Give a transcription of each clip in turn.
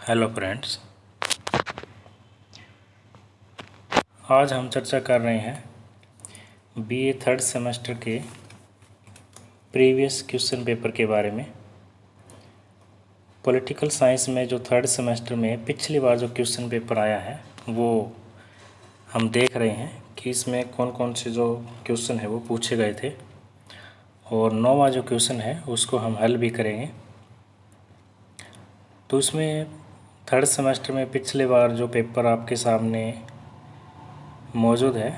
Hello friends, आज हम चर्चा कर रहे हैं बीए थर्ड सेमेस्टर के प्रीवियस क्वेश्चन पेपर के बारे में। पॉलिटिकल साइंस में जो थर्ड सेमेस्टर में पिछली बार जो क्वेश्चन पेपर आया है वो हम देख रहे हैं कि इसमें कौन कौन से जो क्वेश्चन है वो पूछे गए थे, और 9वां जो क्वेश्चन है उसको हम हल भी करेंगे। तो इसमें थर्ड सेमेस्टर में पिछले बार जो पेपर आपके सामने मौजूद है,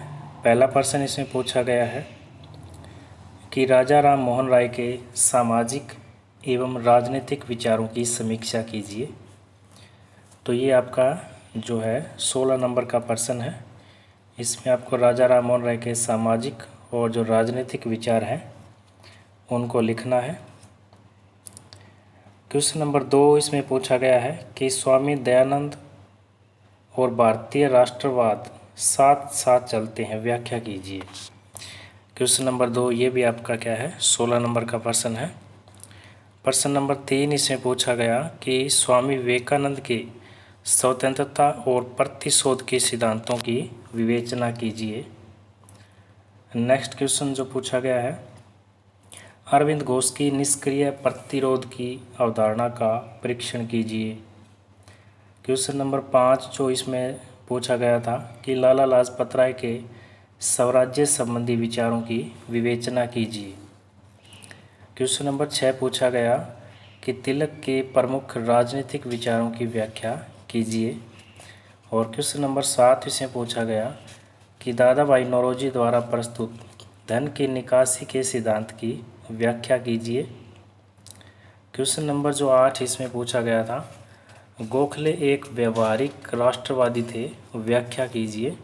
पहला प्रश्न इसमें पूछा गया है कि राजा राम मोहन राय के सामाजिक एवं राजनीतिक विचारों की समीक्षा कीजिए। तो ये आपका जो है 16 नंबर का प्रश्न है। इसमें आपको राजा राम मोहन राय के सामाजिक और जो राजनीतिक विचार हैं उनको लिखना है। क्वेश्चन नंबर 2 इसमें पूछा गया है कि स्वामी दयानंद और भारतीय राष्ट्रवाद साथ साथ चलते हैं, व्याख्या कीजिए। क्वेश्चन नंबर 2 ये भी आपका क्या है 16 नंबर का प्रश्न है। प्रश्न नंबर 3 इसमें पूछा गया कि स्वामी विवेकानंद के स्वतंत्रता और प्रतिशोध के सिद्धांतों की विवेचना कीजिए। नेक्स्ट क्वेश्चन जो पूछा गया है, अरविंद घोष की निष्क्रिय प्रतिरोध की अवधारणा का परीक्षण कीजिए। क्वेश्चन नंबर 5 जो इसमें पूछा गया था कि लाला लाजपत राय के स्वराज्य संबंधी विचारों की विवेचना कीजिए। क्वेश्चन नंबर 6 पूछा गया कि तिलक के प्रमुख राजनीतिक विचारों की व्याख्या कीजिए। और क्वेश्चन नंबर 7 इसमें पूछा गया कि दादा भाई नौरोजी द्वारा प्रस्तुत धन की निकासी के सिद्धांत की व्याख्या कीजिए। क्वेश्चन नंबर जो 8 इसमें पूछा गया था, गोखले एक व्यवहारिक राष्ट्रवादी थे, व्याख्या कीजिए।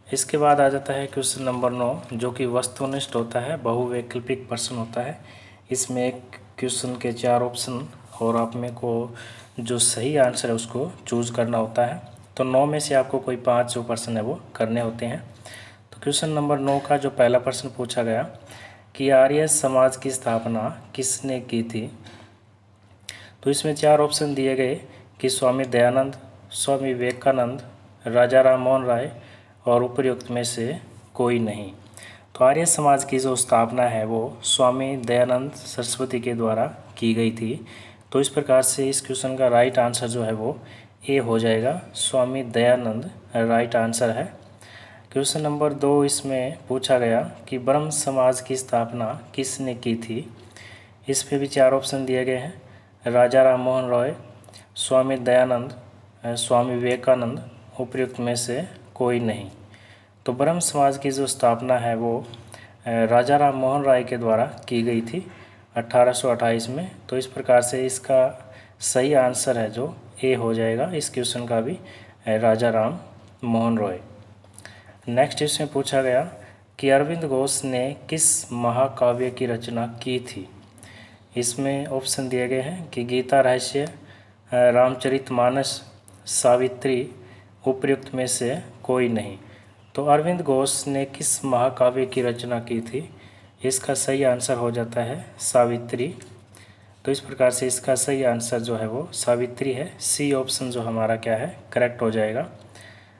इसके बाद आ जाता है क्वेश्चन नंबर 9 जो कि वस्तुनिष्ठ होता है, बहुवैकल्पिक प्रश्न होता है। इसमें एक क्वेश्चन के 4 ऑप्शन और आप में को जो सही आंसर है उसको चूज़ करना होता है। तो 9 में से आपको कोई 5 जो प्रश्न है वो करने होते हैं। तो क्वेश्चन नंबर 9 का जो पहला प्रश्न पूछा गया कि आर्य समाज की स्थापना किसने की थी। तो इसमें 4 ऑप्शन दिए गए कि स्वामी दयानंद, स्वामी विवेकानंद, राजा राम मोहन राय और उपर्युक्त में से कोई नहीं। तो आर्य समाज की जो स्थापना है वो स्वामी दयानंद सरस्वती के द्वारा की गई थी। तो इस प्रकार से इस क्वेश्चन का राइट आंसर जो है वो ए हो जाएगा, स्वामी दयानंद राइट आंसर है। क्वेश्चन नंबर 2 इसमें पूछा गया कि ब्रह्म समाज की स्थापना किसने की थी। इस पे भी 4 ऑप्शन दिए गए हैं, राजा राम मोहन रॉय, स्वामी दयानंद, स्वामी विवेकानंद, उपर्युक्त में से कोई नहीं। तो ब्रह्म समाज की जो स्थापना है वो राजा राम मोहन राय के द्वारा की गई थी 1828 में। तो इस प्रकार से इसका सही आंसर है जो ए हो जाएगा इस क्वेश्चन का भी, राजा राम मोहन रॉय। नेक्स्ट इसमें पूछा गया कि अरविंद घोष ने किस महाकाव्य की रचना की थी। इसमें ऑप्शन दिए गए हैं कि गीता रहस्य, रामचरितमानस, सावित्री, उपर्युक्त में से कोई नहीं। तो अरविंद घोष ने किस महाकाव्य की रचना की थी, इसका सही आंसर हो जाता है सावित्री। तो इस प्रकार से इसका सही आंसर जो है वो सावित्री है, सी ऑप्शन जो हमारा क्या है करेक्ट हो जाएगा।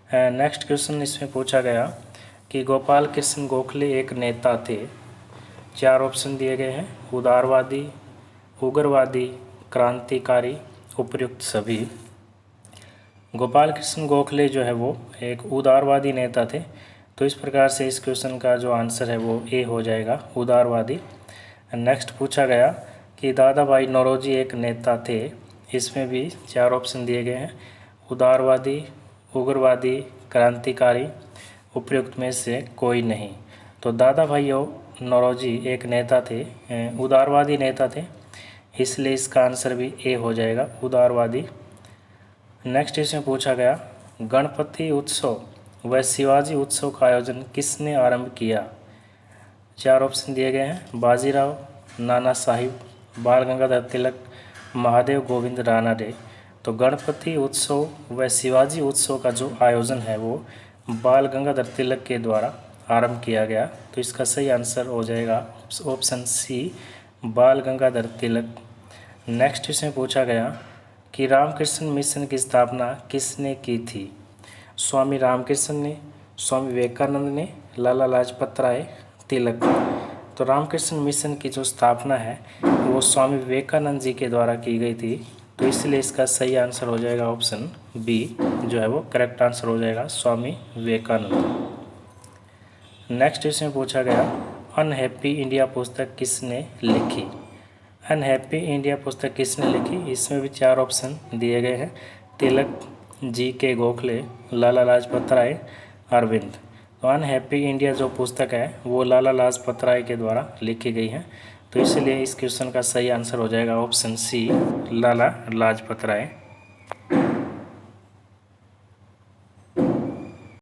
नेक्स्ट क्वेश्चन इसमें पूछा गया कि गोपाल कृष्ण गोखले एक नेता थे। 4 ऑप्शन दिए गए हैं, उदारवादी, उग्रवादी, क्रांतिकारी, उपर्युक्त सभी। गोपाल कृष्ण गोखले जो है वो एक उदारवादी नेता थे। तो इस प्रकार से इस क्वेश्चन का जो आंसर है वो ए हो जाएगा, उदारवादी। नेक्स्ट पूछा गया कि दादा भाई नौरोजी एक नेता थे। इसमें भी 4 ऑप्शन दिए गए हैं, उदारवादी, उग्रवादी, क्रांतिकारी, उपर्युक्त में से कोई नहीं। तो दादा भाई नौरोजी एक नेता थे, उदारवादी नेता थे, इसलिए इसका आंसर भी ए हो जाएगा, उदारवादी। नेक्स्ट इसमें पूछा गया गणपति उत्सव व शिवाजी उत्सव का आयोजन किसने आरंभ किया। 4 ऑप्शन दिए गए हैं, बाजीराव, नाना साहिब, बाल गंगाधर तिलक, महादेव गोविंद रानडे। तो गणपति उत्सव व शिवाजी उत्सव का जो आयोजन है वो बाल गंगाधर तिलक के द्वारा आरंभ किया गया। तो इसका सही आंसर हो जाएगा ऑप्शन सी, बाल गंगाधर तिलक। नेक्स्ट इसमें पूछा गया कि रामकृष्ण मिशन की स्थापना किसने की थी? स्वामी रामकृष्ण ने, स्वामी विवेकानंद ने, लाला लाजपत राय, तिलक। तो रामकृष्ण मिशन की जो स्थापना है वो स्वामी विवेकानंद जी के द्वारा की गई थी। तो इसलिए इसका सही आंसर हो जाएगा ऑप्शन बी, जो है वो करेक्ट आंसर हो जाएगा, स्वामी विवेकानंद। नेक्स्ट इसमें पूछा गया अनहैप्पी इंडिया पुस्तक किसने लिखी? अनहैप्पी इंडिया पुस्तक किसने लिखी? इसमें भी 4 ऑप्शन दिए गए हैं, तिलक, जी.के. गोखले, लाला लाजपत राय, अरविंद। तो अनहैप्पी इंडिया जो पुस्तक है वो लाला लाजपत राय के द्वारा लिखी गई है। तो इसलिए इस क्वेश्चन का सही आंसर हो जाएगा ऑप्शन सी, लाला लाजपत राय।